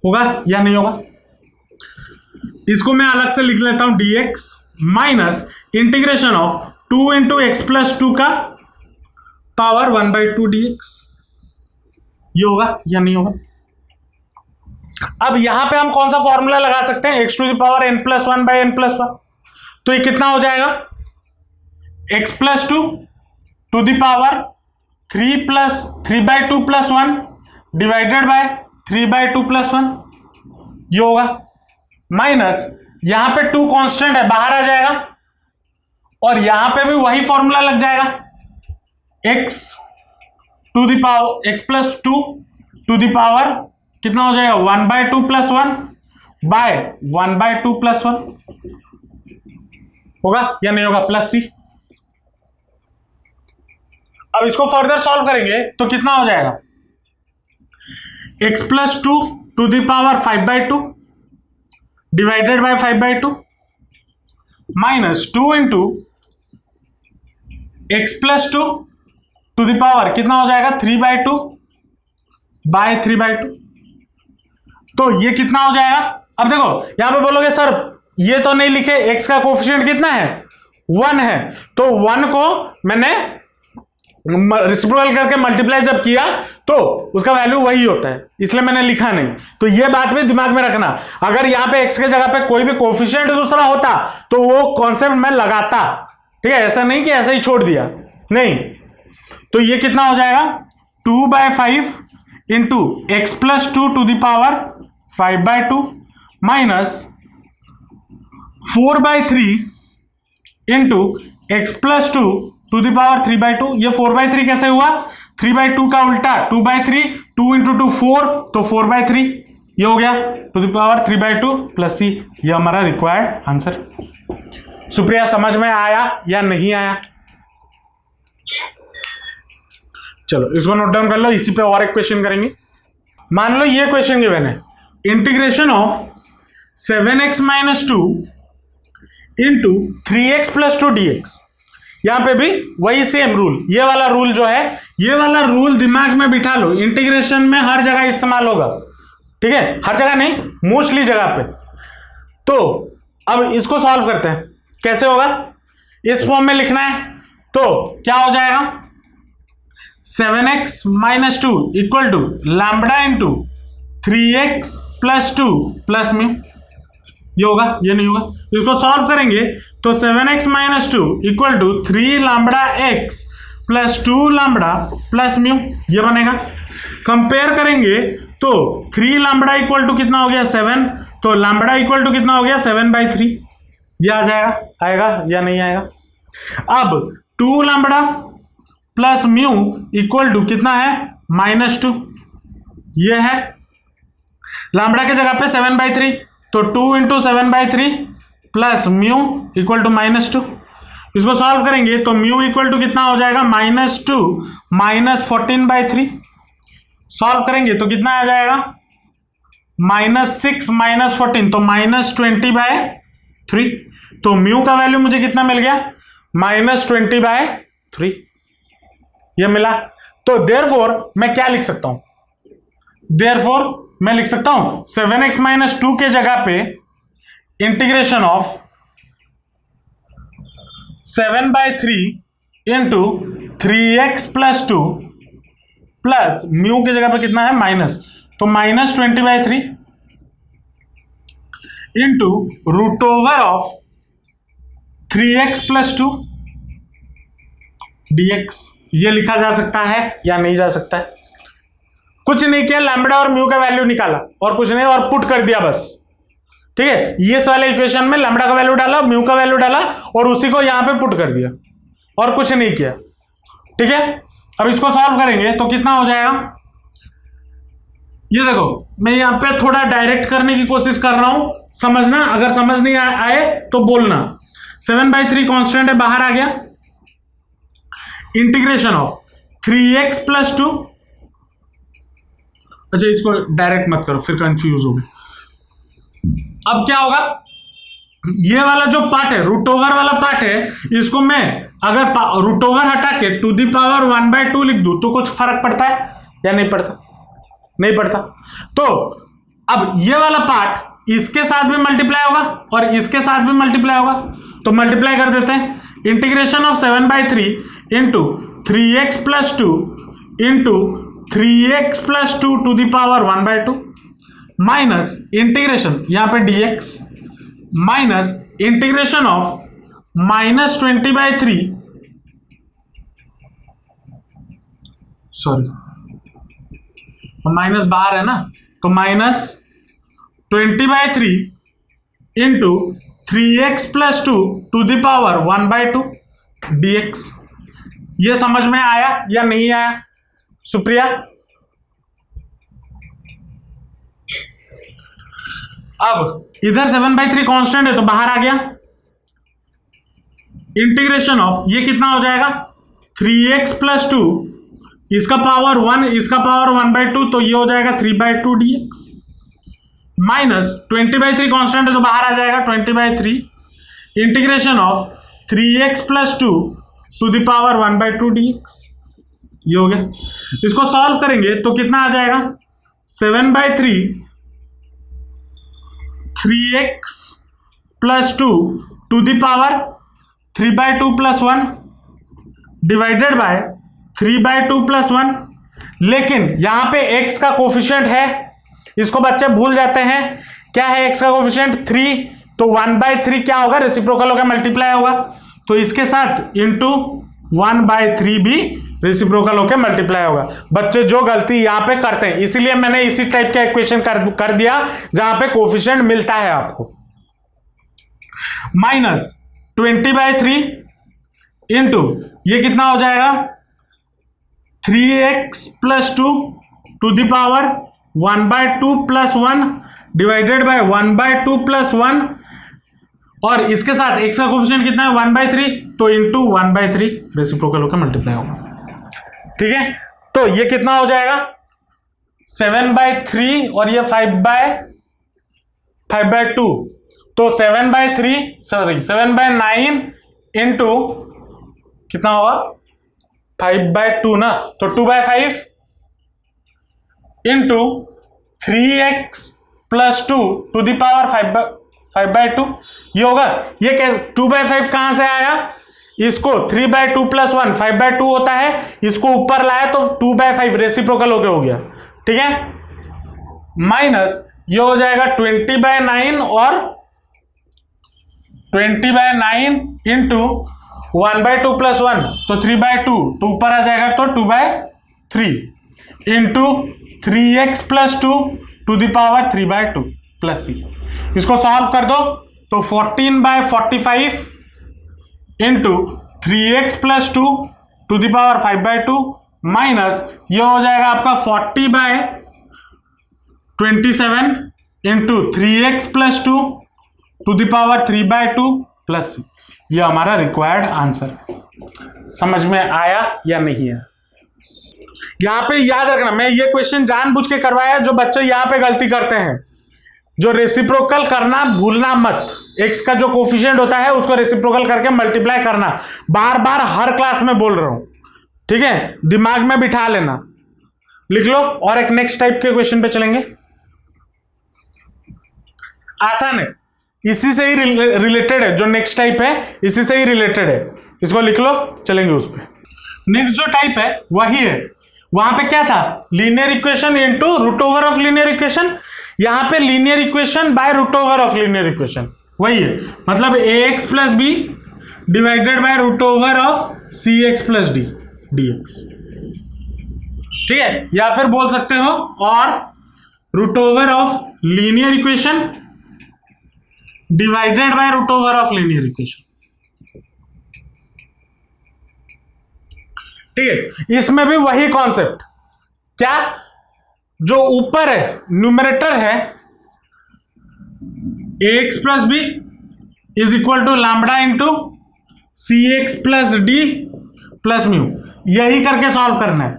होगा या नहीं होगा? इसको मैं अलग से लिख लेता हूं dx minus integration of 2 into x+2 का पावर 1/2 dx। ये होगा या नहीं होगा? अब यहां पे हम कौन सा फॉर्मूला लगा सकते हैं, x to the power n+1/n+1। तो ये कितना हो जाएगा, x+2 to the power 3/2 + 1 divided by 3/2 + 1। ये होगा माइनस, यहां पे 2 कांस्टेंट है बाहर आ जाएगा और यहां पे भी वही फॉर्मूला लग जाएगा, x to the power x+2 to the power कितना हो जाएगा 1/2 + 1 बाय 1/2 + 1। होगा या नहीं होगा, +c। अब इसको फर्दर सॉल्व करेंगे तो कितना हो जाएगा, x+2 to the power 5/2 divided by 5/2 minus 2 into x+2 to the power कितना हो जाएगा 3/2 बाय 3/2। तो ये कितना हो जाएगा, अब देखो यहां पे बोलोगे सर ये तो नहीं लिखे, x का कोफिशिएंट कितना है 1 है, तो 1 को मैंने रेसिप्रोकल करके मल्टीप्लाई जब किया तो उसका वैल्यू वही होता है, इसलिए मैंने लिखा नहीं। तो ये बात भी दिमाग में रखना, अगर यहां पे x के जगह पे कोई भी कोफिशिएंट दूसरा होता तो वो कॉन्सेप्ट मैं लगाता, ठीक है, ऐसा नहीं कि ऐसा ही छोड़ दिया, नहीं। तो ये कितना हो जाएगा 2/5 into x+2 to the power 5/2 minus 4/3 into x+2 to the power 3/2। ये 4/3 कैसे हुआ, 3/2 का उल्टा 2/3, 2 इंटू 2 4, तो 4/3 ये हो गया टू द पावर 3/2 + c। ये हमारा रिक्वायर्ड आंसर। सुप्रिया समझ में आया या नहीं आया? चलो इसको नोट डाउन कर लो, इसी पे और एक क्वेश्चन करेंगे। मान लो ये क्वेश्चन गिवन है, integration of 7x - 2 into 3x + 2 dx। यहां पे भी वही सेम रूल, ये वाला रूल जो है, ये वाला रूल दिमाग में बिठा लो, इंटीग्रेशन में हर जगह इस्तेमाल होगा, ठीक है, हर जगह नहीं, मोस्टली जगह पे। तो अब इसको सॉल्व करते हैं, कैसे होगा, इस फॉर्म में लिखना है, तो क्या हो जाएगा 7x - 2 equal to lambda into 3x + 2 + mu. ये होगा ये नहीं होगा, इसको सॉल्व करेंगे तो 7x - 2 equal to 3 lambda x + 2 lambda + mu, ये बनेगा। कंपेयर करेंगे तो 3 लैम्बडा इक्वल टू कितना हो गया 7, तो लैम्बडा इक्वल टू कितना हो गया 7/3। ये आ जाएगा, आएगा या नहीं आएगा? अब 2 लैम्बडा + म्यू इक्वल टू कितना है -2, ये है। लैम्बडा के जगह पे 7/3, तो 2 इंटू 7/3 प्लस म्यू इक्वल टू -2। इसको सॉल्व करेंगे तो म्यू इक्वल टू कितना हो जाएगा -2 -14/3। सॉल्व करेंगे तो कितना आ जाएगा -6 - 14, तो -20/3। तो म्यू का वैल्यू मुझे कितना मिल गया, -20/3 ये मिला। तो देयरफॉर मैं क्या लिख सकता हूं, देयरफॉर मैं लिख सकता हूं 7x - 2 के जगह पे integration of 7/3 into 3x + 2 plus mu की जगह पे कितना है माइनस, तो -20/3 into √over of 3x + 2 dx। ये लिखा जा सकता है या नहीं जा सकता है? कुछ नहीं किया, लैम्बडा और म्यू का वैल्यू निकाला और कुछ नहीं, और पुट कर दिया बस। ठीक है, ये इस वाले इक्वेशन में लैम्बडा का वैल्यू डाला, म्यू का वैल्यू डाला और उसी को यहां पे पुट कर दिया और कुछ नहीं किया। ठीक है, अब इसको सॉल्व करेंगे तो कितना हो जाएगा, ये देखो मैं यहां पे थोड़ा डायरेक्ट करने की कोशिश कर रहा हूं, समझना, अगर समझ नहीं आए तो बोलना। 7/3 कांस्टेंट है, बाहर आ गया, इंटीग्रेशन ऑफ 3x + 2, अच्छा इसको डायरेक्ट मत करो फिर कंफ्यूज हो गए। अब क्या होगा, ये वाला जो पार्ट है √ओवर वाला पार्ट है, इसको मैं अगर √ओवर हटा के (1/2) लिख दूं तो कुछ फर्क पड़ता है या नहीं पड़ता? नहीं पड़ता। तो अब ये वाला पार्ट इसके साथ भी मल्टीप्लाई होगा और इसके साथ भी मल्टीप्लाई होगा, तो मल्टीप्लाई कर देते हैं। Integration of 7/3 into 3x + 2 into 3x + 2 (1/2) minus integration यहां पे dx minus integration of -20/3, sorry minus बाहर है ना, तो -20/3 इंटू 3x + 2 (1/2) dx। ये समझ में आया या नहीं आया सुप्रिया? अब इधर 7/3 कांस्टेंट है तो बाहर आ गया, इंटीग्रेशन ऑफ ये कितना हो जाएगा 3x + 2, इसका पावर 1 इसका पावर 1/2, तो ये हो जाएगा 3/2 dx माइनस 20/3 कांस्टेंट है तो बाहर आ जाएगा 20/3 इंटीग्रेशन ऑफ 3x + 2 (1/2) dx। ये हो गया, इसको सॉल्व करेंगे तो कितना आ जाएगा 7/3 3x + 2 (3/2 + 1) डिवाइडेड बाय 3/2 + 1। लेकिन यहां पे x का कोफिशिएंट है, इसको बच्चे भूल जाते हैं, क्या है x का कोफिशिएंट 3, तो 1/3 क्या होगा, रेसिप्रोकल होगा, मल्टीप्लाई होगा, तो इसके साथ इंटू 1/3 भी रेसिप्रोकल होकर मल्टीप्लाई होगा। बच्चे जो गलती यहां पे करते हैं, इसीलिए मैंने इसी टाइप का इक्वेशन कर दिया जहां पे कोफिशिएंट मिलता है आपको। -20/3 इंटू ये कितना हो जाएगा 3x + 2 (1/2 + 1) डिवाइडेड बाय 1/2 + 1, और इसके साथ x का कोफिशिएंट कितना है 1/3, तो इंटू 1/3 रेसिप्रोकल होकर मल्टीप्लाई होगा। ठीक है, तो ये कितना हो जाएगा 7/3 और ये 5/2, तो 7/9 इंटू कितना होगा 5/2 ना, तो 2/5 इंटू 3x + 2 (5/2) ये होगा। ये क्या 2/5 कहां से आया, इसको 3/2 + 1 5/2 होता है, इसको ऊपर लाया तो 2/5 रेसिप्रोकल हो गया। ठीक है, माइनस ये हो जाएगा 20/9 और 20/9 इंटू 1/2 + 1, तो 3/2, तो ऊपर आ जाएगा तो 2/3 इंटू 3x + 2 (3/2) प्लस c। इसको सॉल्व कर दो तो 14/45 इंटू 3x + 2 (5/2) माइनस ये हो जाएगा आपका 40/27 इंटू 3x + 2 (3/2) प्लस c। ये हमारा रिक्वायर्ड आंसर। समझ में आया या नहीं है? यहां पे याद रखना, मैं ये क्वेश्चन जानबूझ के करवाया जो बच्चे यहां पे गलती करते हैं। जो रेसिप्रोकल करना भूलना मत, एक्स का जो कोफिशिएंट होता है उसको रेसिप्रोकल करके मल्टीप्लाई करना, बार बार हर क्लास में बोल रहा हूं, ठीक है, दिमाग में बिठा लेना, लिख लो। और एक नेक्स्ट टाइप के क्वेश्चन पे चलेंगे, आसान है, इसी से ही रिलेटेड है, जो नेक्स्ट टाइप है इसी से ही रिलेटेड है, इसको लिख लो, चलेंगे उस पर। नेक्स्ट जो टाइप है वही है, वहां पे क्या था, linear equation into root over of linear equation, यहां पे linear equation by root over of linear equation, वही है, मतलब a x plus b divided by root over of c x plus d d x, ठीक है, या फिर बोल सकते हो और root over of linear equation divided by root over of linear equation, ठीक है। इसमें भी वही कॉन्सेप्ट, क्या, जो ऊपर है न्यूमरेटर है x plus B is equal to lambda into c x plus d plus mu, यही करके सॉल्व करना है,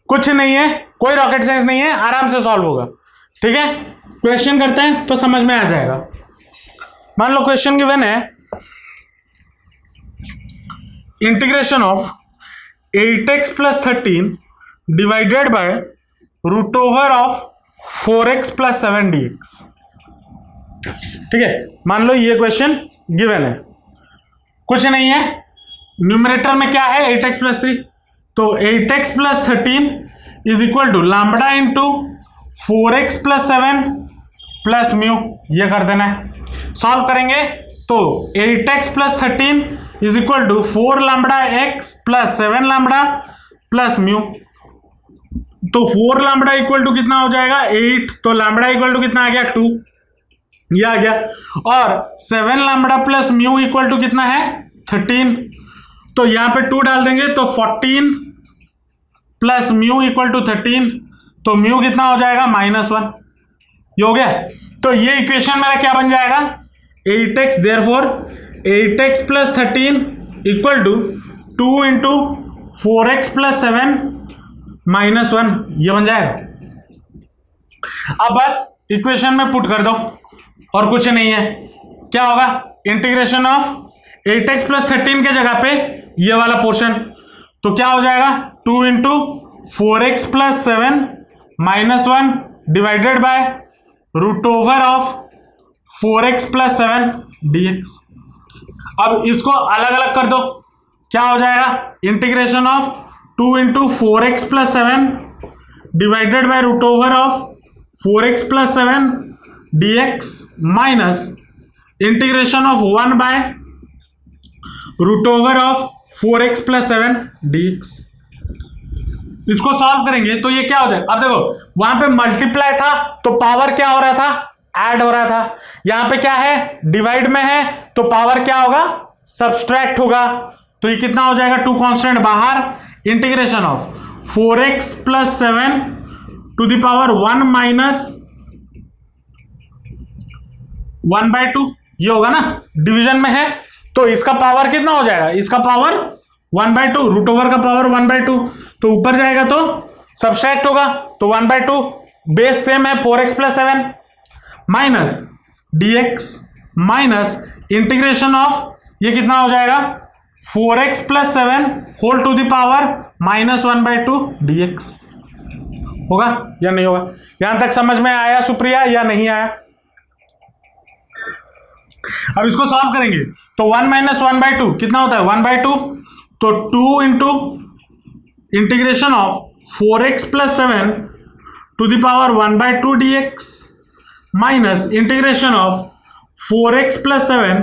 कुछ नहीं है, कोई रॉकेट साइंस नहीं है, आराम से सॉल्व होगा, ठीक है। क्वेश्चन करते हैं तो समझ में आ जाएगा। मान लो क्वेश्चन गिवन है, integration of 8x plus 13 divided by root over of 4x plus 7 dx, ठीक है। मान लो ये क्वेश्चन गिवन है, कुछ नहीं है, न्यूमरेटर में क्या है 8x प्लस 3, तो 8x plus 13 is equal to lambda into 4x plus 7 plus mu, ये कर देना है। सॉल्व करेंगे तो 8x plus 13 is equal to 4 lambda x plus 7 lambda plus mu, तो 4 लैम्बडा इक्वल टू कितना हो जाएगा 8, तो लैम्बडा इक्वल टू कितना आ गया 2, ये आ गया, और 7 lambda plus mu equal to कितना है 13, तो यहां पे 2 डाल देंगे तो 14 प्लस म्यू इक्वल टू 13, तो म्यू कितना हो जाएगा -1, ये हो गया। तो ये इक्वेशन मेरा क्या बन जाएगा 8x, therefore 8x plus 13 equal to 2 into 4x plus 7 -1, ये बन जाएगा। अब बस इक्वेशन में पुट कर दो और कुछ नहीं है, क्या होगा, इंटीग्रेशन ऑफ 8x प्लस 13 के जगह पे ये वाला पोर्शन, तो क्या हो जाएगा 2 into 4x plus 7 -1 divided by root over of 4x plus 7 dx। अब इसको अलग अलग कर दो, क्या हो जाएगा, integration of 2 into 4x plus 7 divided by root over of 4x plus 7 dx minus integration of 1 by root over of 4x plus 7 dx। इसको सॉल्व करेंगे तो ये क्या हो जाएगा, अब देखो वहां पे मल्टीप्लाई था तो पावर क्या हो रहा था, ऐड हो रहा था, यहां पे क्या है डिवाइड में है तो पावर क्या होगा, सब्सट्रैक्ट होगा, तो ये कितना हो जाएगा 2 कांस्टेंट बाहर, integration of 4x plus 7 to the power 1 minus 1/2, ये होगा ना, डिवीजन में है तो इसका पावर कितना हो जाएगा, इसका पावर 1/2, रूट ओवर का पावर 1/2, तो ऊपर जाएगा तो सब्सट्रैक्ट होगा, तो 1/2, बेस सेम है 4x plus 7 minus dx minus integration of ये कितना हो जाएगा 4x plus 7 whole to the power -1/2 dx, होगा या नहीं होगा। यहां तक समझ में आया सुप्रिया या नहीं आया। अब इसको सॉल्व करेंगे तो 1 माइनस 1/2 कितना होता है 1/2, तो 2 इंटू integration of 4x plus 7 to the power 1/2 dx minus integration of 4x plus 7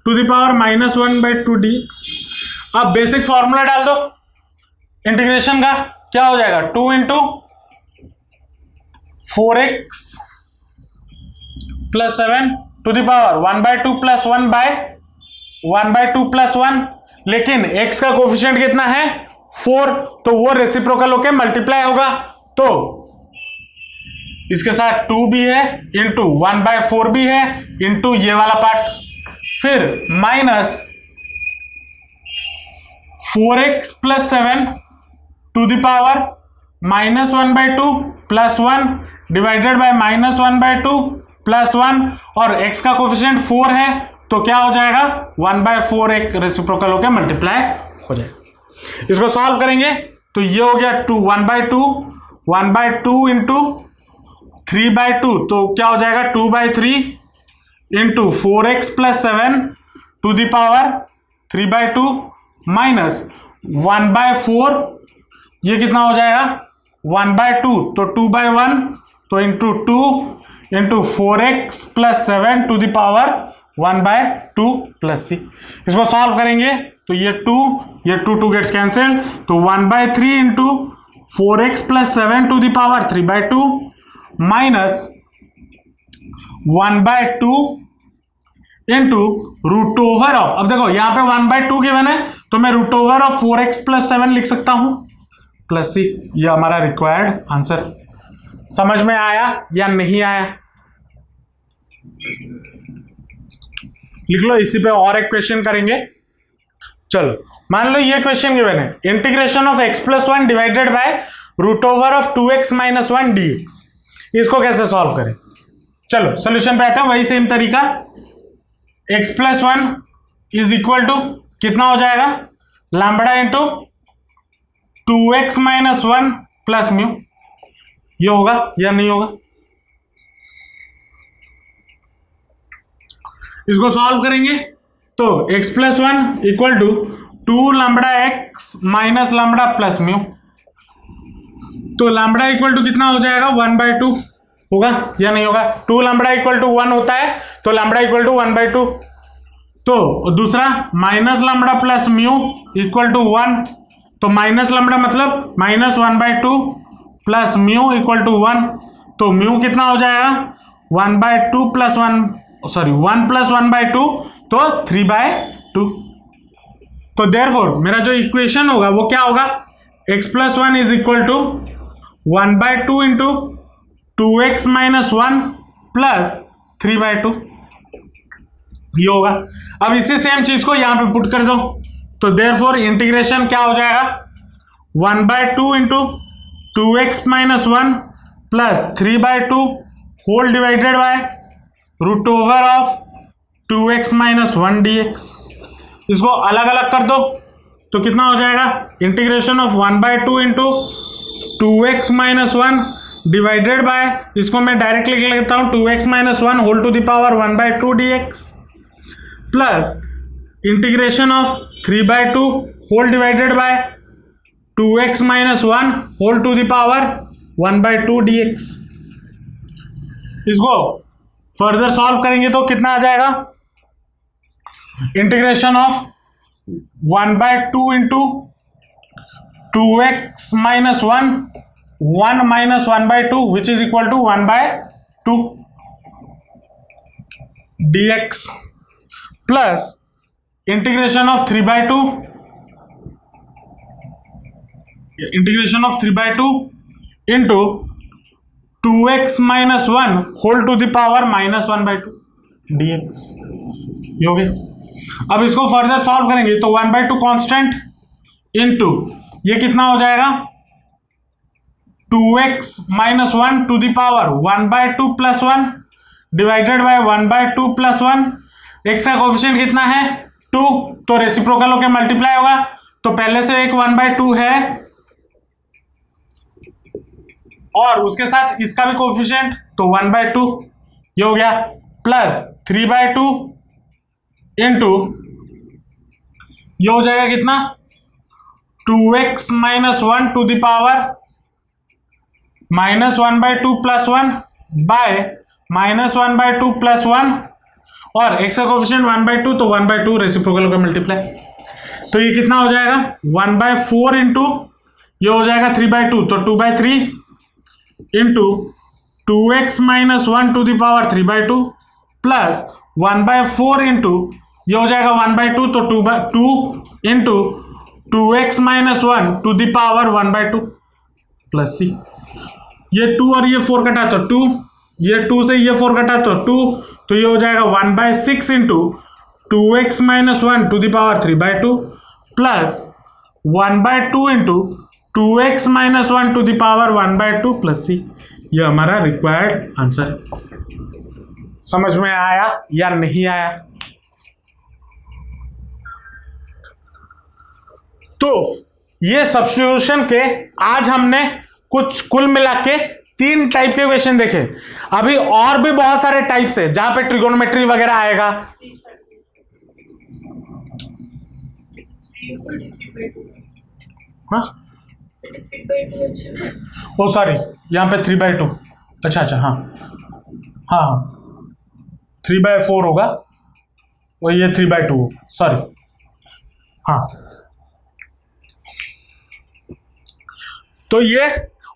to the power -1/2 dx। अब बेसिक फॉर्मूला डाल दो इंटीग्रेशन का, क्या हो जाएगा 2 into 4x plus 7 to the power 1/2 plus 1 by 1/2 plus 1, लेकिन x का कोफिशिएंट कितना है 4, तो वो रेसिप्रोकल होके मल्टीप्लाई होगा, तो इसके साथ 2 भी है इंटू 1/4 भी है इंटू ये वाला पार्ट, फिर minus 4x plus 7 to the power -1/2 plus 1 divided by -1/2 plus 1 और x का कोफिशिएंट 4 है तो क्या हो जाएगा 1/4 एक रेसिप्रोकल होकर मल्टीप्लाई हो जाएगा। इसको सॉल्व करेंगे तो ये हो गया 1/2 इंटू 3/2 तो क्या हो जाएगा 2/3 into 4x plus 7 to the power 3/2 minus 1/4 ये कितना हो जाएगा 1/2 तो 2/1 तो into 2 into 4x plus 7 to the power 1/2 plus c। इसको सॉल्व करेंगे तो ये 2 गेट्स कैंसिल तो 1/3 into 4x plus 7 to the power 3/2 minus 1/2 into root over of, अब देखो यहां पे 1/2 गिवन है तो मैं root over of 4x plus 7 लिख सकता हूं प्लस c। ये हमारा रिक्वायर्ड आंसर। समझ में आया या नहीं आया लिख लो। इसी पे और एक क्वेश्चन करेंगे। चलो मान लो ये क्वेश्चन गिवन है integration of x plus 1 divided by root over of 2x minus 1 dx। इसको कैसे सॉल्व करें, चलो सोल्यूशन पे आते हैं। वही सेम तरीका, x plus 1 is equal to कितना हो जाएगा lambda into 2x minus 1 plus mu. ये होगा या नहीं होगा, इसको सॉल्व करेंगे तो x plus 1 equal to 2 lambda x minus lambda plus mu. तो लैम्बडा इक्वल टू कितना हो जाएगा 1/2 होगा या नहीं होगा। 2 लैम्बडा इक्वल टू 1 होता है तो लैम्बडा इक्वल टू 1/2। तो दूसरा minus lambda plus mu equal to 1 तो माइनस लैम्बडा मतलब minus 1/2 plus mu equal to 1 तो म्यू कितना हो जाएगा 1/2 प्लस 1 प्लस 1/2 तो 3/2। तो देयरफॉर मेरा जो इक्वेशन होगा वो क्या होगा x plus 1 is equal to 1/2 into 2x minus 1 plus 3/2 ये होगा। अब इसी सेम चीज को यहां पे पुट कर दो तो देयरफॉर इंटीग्रेशन क्या हो जाएगा 1/2 into 2x minus 1 plus 3/2 whole divided by root over of 2x minus 1 dx। इसको अलग अलग कर दो तो कितना हो जाएगा integration of 1/2 into 2x minus 1 divided by, इसको मैं डायरेक्टली लिख लेता हूं 2x minus 1 whole to the power 1/2 dx plus integration of 3/2 whole divided by 2x minus 1 whole to the power 1/2 dx। इसको फर्दर सॉल्व करेंगे तो कितना आ जाएगा integration of 1/2 into 2x minus 1 minus 1/2 which is equal to 1/2 dx plus integration of 3/2 into 2x minus 1 whole to the power minus 1/2 dx। ये हो गया। अब इसको फर्दर सॉल्व करेंगे तो 1/2 कांस्टेंट इंटू ये कितना हो जाएगा 2x minus 1 to the power 1/2 plus 1 divided by 1/2 plus 1। x का कोफिशिएंट कितना है 2 तो रेसिप्रोकल होकर मल्टीप्लाई होगा तो पहले से एक 1/2 है और उसके साथ इसका भी कोफिशिएंट तो 1/2 ये हो गया प्लस 3/2 इंटू ये हो जाएगा कितना 2x minus 1 to the power minus 1/2 plus 1 by minus 1/2 plus 1 और x का कोफिशिएंट 1/2 तो 1/2 रेसिप्रोकल होकर मल्टीप्लाई तो ये कितना हो जाएगा 1/4 इंटू ये हो जाएगा 3/2 तो 2/3 into 2x minus 1 to the power 3/2 plus 1/4 into ये हो जाएगा 1/2 तो 2 into 2x minus 1 to the power 1/2 plus c। ये 2 और ये 4 कटा तो 2, ये 2 से ये 4 कटा तो 2 तो ये हो जाएगा 1/6 into 2x minus 1 to the power 3/2 plus 1/2 into 2x minus 1 to the power 1/2 plus c। ये हमारा रिक्वायर्ड आंसर है। समझ में आया या नहीं आया? तो ये सब्स्टिट्यूशन के आज हमने कुछ कुल मिला के 3 टाइप के क्वेश्चन देखे। अभी और भी बहुत सारे टाइप्स है जहां पे ट्रिगोनोमेट्री वगैरह आएगा। हाँ ओ सॉरी, यहाँ पे 3/2। अच्छा हाँ हाँ हाँ 3/4 होगा, वो ये 3/2 सॉरी। हाँ तो ये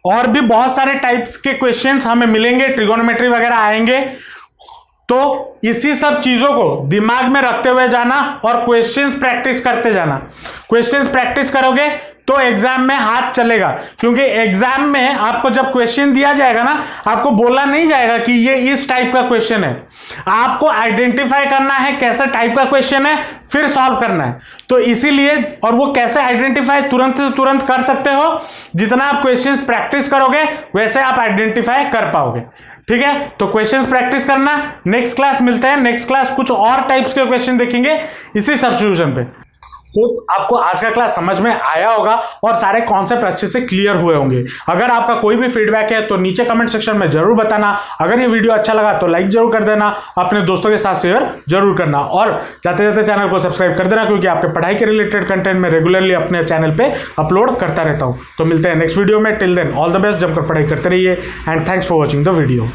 और भी बहुत सारे टाइप्स के क्वेश्चंस हमें मिलेंगे, ट्रिगोनोमेट्री वगैरह आएंगे। तो इसी सब चीजों को दिमाग में रखते हुए जाना और क्वेश्चंस प्रैक्टिस करते जाना। क्वेश्चंस प्रैक्टिस करोगे तो एग्जाम में हाथ चलेगा, क्योंकि एग्जाम में आपको जब क्वेश्चन दिया जाएगा ना, आपको बोला नहीं जाएगा कि ये इस टाइप का क्वेश्चन है। आपको आइडेंटिफाई करना है कैसा टाइप का क्वेश्चन है, फिर सॉल्व करना है। तो इसीलिए, और वो कैसे आइडेंटिफाई तुरंत से तुरंत कर सकते हो, जितना आप क्वेश्चंस प्रैक्टिस करोगे वैसे आप आइडेंटिफाई कर पाओगे। ठीक है, तो क्वेश्चंस प्रैक्टिस करना। नेक्स्ट क्लास मिलते हैं, नेक्स्ट क्लास कुछ और टाइप्स के क्वेश्चन देखेंगे इसी सब्स्टिट्यूशन पे। होप आपको आज का क्लास समझ में आया होगा और सारे कॉन्सेप्ट अच्छे से क्लियर हुए होंगे। अगर आपका कोई भी फीडबैक है तो नीचे कमेंट सेक्शन में जरूर बताना। अगर ये वीडियो अच्छा लगा तो लाइक जरूर कर देना, अपने दोस्तों के साथ शेयर जरूर करना, और जाते जाते चैनल को सब्सक्राइब कर देना, क्योंकि आपके पढ़ाई के रिलेटेड कंटेंट मैं रेगुलरली अपने चैनल पे अपलोड करता रहता हूँ। तो मिलते हैं नेक्स्ट वीडियो में। Till then all the best, जमकर पढ़ाई करते रहिए and thanks for watching the video.